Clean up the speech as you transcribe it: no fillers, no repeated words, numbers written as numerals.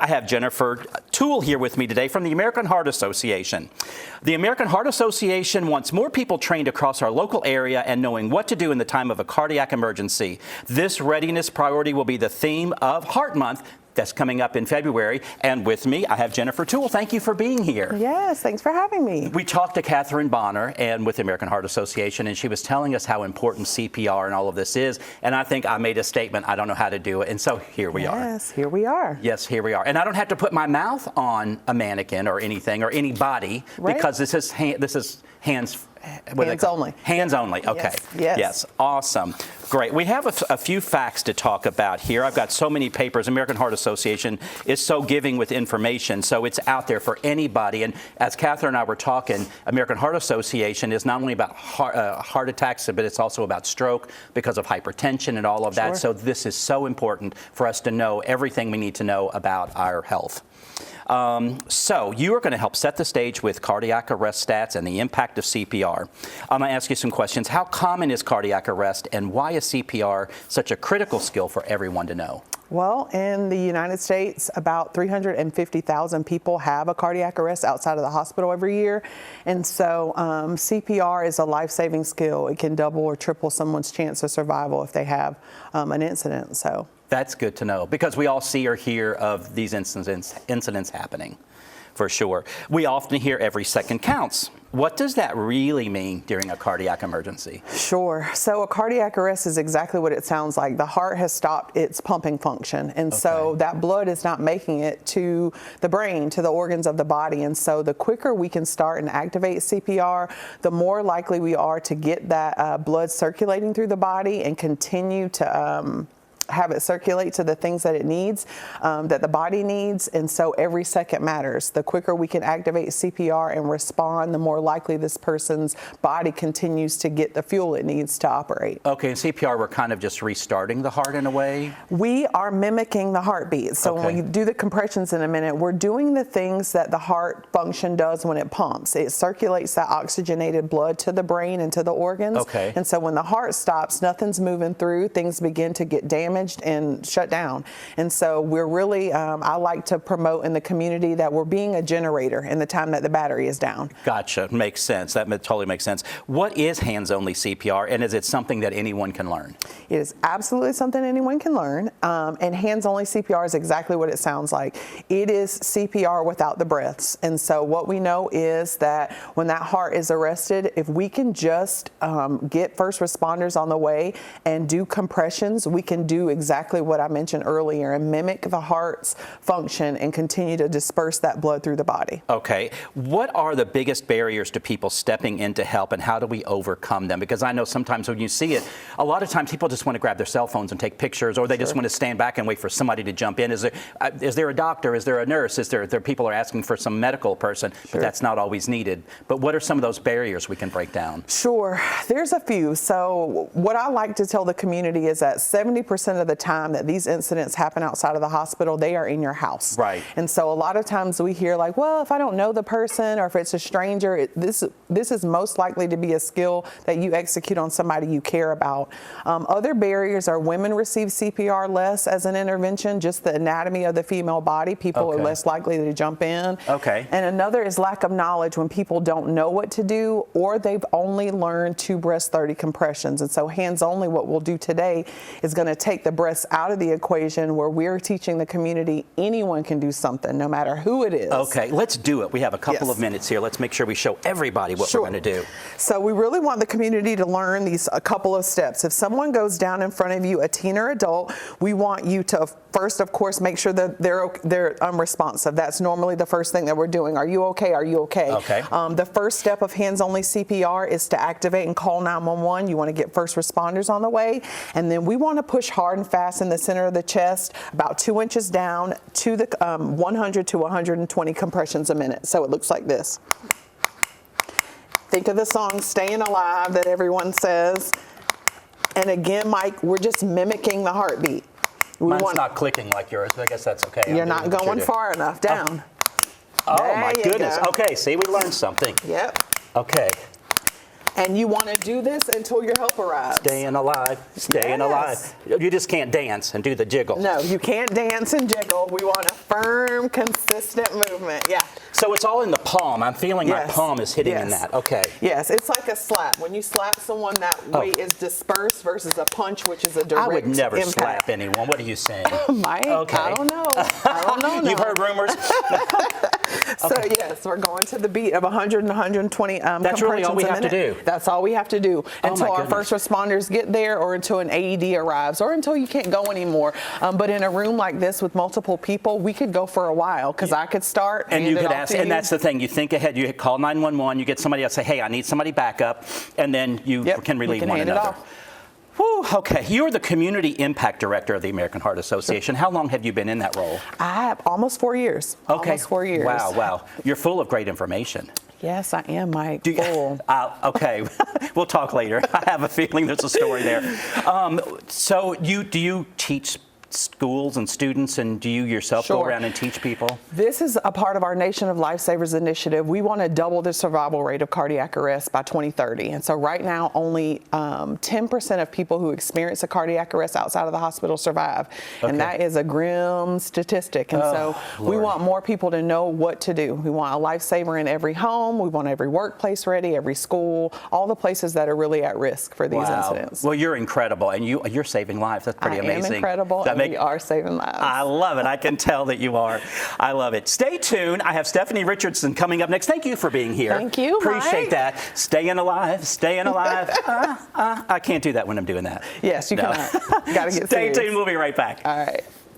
I have Jennifer Toole here with me today from the American Heart Association. The American Heart Association wants more people trained across our local area and knowing what to do in the time of a cardiac emergency. This readiness priority will be the theme of Heart Month. That's coming up in February. And with me, I have Jennifer Toole. Thank you for being here. Yes, thanks for having me. We talked to Catherine Bonner and with the American Heart Association, and she was telling us how important CPR and all of this is. And I think I made a statement, I don't know how to do it. And so here we are. Yes, here we are. Yes, here we are. And I don't have to put my mouth on a mannequin or anything or anybody, right, because this is hands. Hands only. Hands only. Okay. Yes. Awesome. Great. We have a few facts to talk about here. I've got so many papers. American Heart Association is so giving with information, so it's out there for anybody. And as Catherine and I were talking, American Heart Association is not only about heart attacks, but it's also about stroke because of hypertension and all of that. So this is so important for us to know everything we need to know about our health. So you are going to help set the stage with cardiac arrest stats and the impact of CPR. I'm going to ask you some questions. How common is cardiac arrest, and why is CPR such a critical skill for everyone to know? Well, in the United States, about 350,000 people have a cardiac arrest outside of the hospital every year. And so CPR is a life-saving skill. It can double or triple someone's chance of survival if they have an incident. So that's good to know, because we all see or hear of these incidents happening, for sure. We often hear every second counts. What does that really mean during a cardiac emergency? Sure. So a cardiac arrest is exactly what it sounds like. The heart has stopped its pumping function, and so that blood is not making it to the brain, to the organs of the body. And so the quicker we can start and activate CPR, the more likely we are to get that blood circulating through the body and continue to have it circulate to the things that it needs, that the body needs. And so every second matters. The quicker we can activate CPR and respond, the more likely this person's body continues to get the fuel it needs to operate. Okay, and CPR, we're kind of just restarting the heart in a way? We are mimicking the heartbeat. So when we do the compressions in a minute, we're doing the things that the heart function does when it pumps. It circulates that oxygenated blood to the brain and to the organs. And so when the heart stops, nothing's moving through, things begin to get damaged and shut down. And so we're really, I like to promote in the community that we're being a generator in the time that the battery is down. Gotcha. Makes sense. That totally makes sense. What is hands-only CPR, and is it something that anyone can learn? It is absolutely something anyone can learn, and hands-only CPR is exactly what it sounds like. It is CPR without the breaths. And so what we know is that when that heart is arrested, if we can just get first responders on the way and do compressions, we can do exactly what I mentioned earlier and mimic the heart's function and continue to disperse that blood through the body. Okay. What are the biggest barriers to people stepping in to help, and how do we overcome them? Because I know sometimes when you see it, a lot of times people just want to grab their cell phones and take pictures, or they just want to stand back and wait for somebody to jump in. Is there a doctor? Is there a nurse? Is there people are asking for some medical person, but that's not always needed. But what are some of those barriers we can break down? Sure. There's a few. So what I like to tell the community is that 70% of the time that these incidents happen outside of the hospital, they are in your house. Right. And so a lot of times we hear like, well, if I don't know the person or if it's a stranger, this is most likely to be a skill that you execute on somebody you care about. Other barriers are women receive CPR less as an intervention, just the anatomy of the female body. People are less likely to jump in. And another is lack of knowledge when people don't know what to do, or they've only learned 2 breaths 30 compressions. And so hands only, what we'll do today is going to take the breaths out of the equation, where we're teaching the community anyone can do something, no matter who it is. Okay, let's do it. We have a couple of minutes here. Let's make sure we show everybody what we're going to do. So we really want the community to learn a couple of steps. If someone goes down in front of you, a teen or adult, we want you to first, of course, make sure that they're unresponsive. That's normally the first thing that we're doing. Are you okay? Are you okay? The first step of hands-only CPR is to activate and call 911. You want to get first responders on the way, and then we want to push hard and fast in the center of the chest, about 2 inches down, to the 100 to 120 compressions a minute. So it looks like this. Think of the song Staying Alive that everyone says. And again, Mike, we're just mimicking the heartbeat. Mine's not clicking like yours, but I guess that's okay. You're not going far enough. Down. Oh my goodness. Okay, see, we learned something. Yep. Okay. And you want to do this until your help arrives. Staying alive, staying alive. You just can't dance and do the jiggle. No, you can't dance and jiggle. We want to firm firm, consistent movement. Yeah. So it's all in the palm. I'm feeling my Yes. palm is hitting in Yes. that. Okay. Yes, it's like a slap. When you slap someone, that weight is dispersed versus a punch, which is a direct I would never impact. slap anyone. What are you saying? Mike, Okay. I don't know. I don't know. You've heard rumors? So yes, we're going to the beat of 100 and 120 That's really all we have to do. That's all we have to do until our goodness. first responders get there, or until an AED arrives, or until you can't go anymore. But in a room like this with multiple people, we could go for a while, because I could start And you hand it could off ask, to and you. that's the thing. You think ahead. You call 911. You get somebody else say, "Hey, I need somebody backup," and then you Yep, can relieve you can one hand it another. off. Whew, okay, you're the Community Impact Director of the American Heart Association. How long have you been in that role? I have almost 4 years. Okay. Almost 4 years. Wow. You're full of great information. Yes, I am, Mike. Full. Okay, we'll talk later. I have a feeling there's a story there. So do you teach schools and students, and do you yourself go Sure. around and teach people? This is a part of our Nation of Lifesavers initiative. We want to double the survival rate of cardiac arrest by 2030. And so right now, only 10% of people who experience a cardiac arrest outside of the hospital survive. Okay. And that is a grim statistic. And so we Lord. want more people to know what to do. We want a lifesaver in every home. We want every workplace ready, every school, all the places that are really at risk for these incidents. Well, you're incredible, and you're saving lives. That's pretty amazing. I am incredible, and we are saving lives. I love it. I can tell that you are. I love it. Stay tuned. I have Stephanie Richardson coming up next. Thank you for being here. Thank you, Appreciate Mike. that. Staying alive. Staying alive. I can't do that when I'm doing that. Yes, you cannot. Got to get Stay serious. tuned. We'll be right back. All right.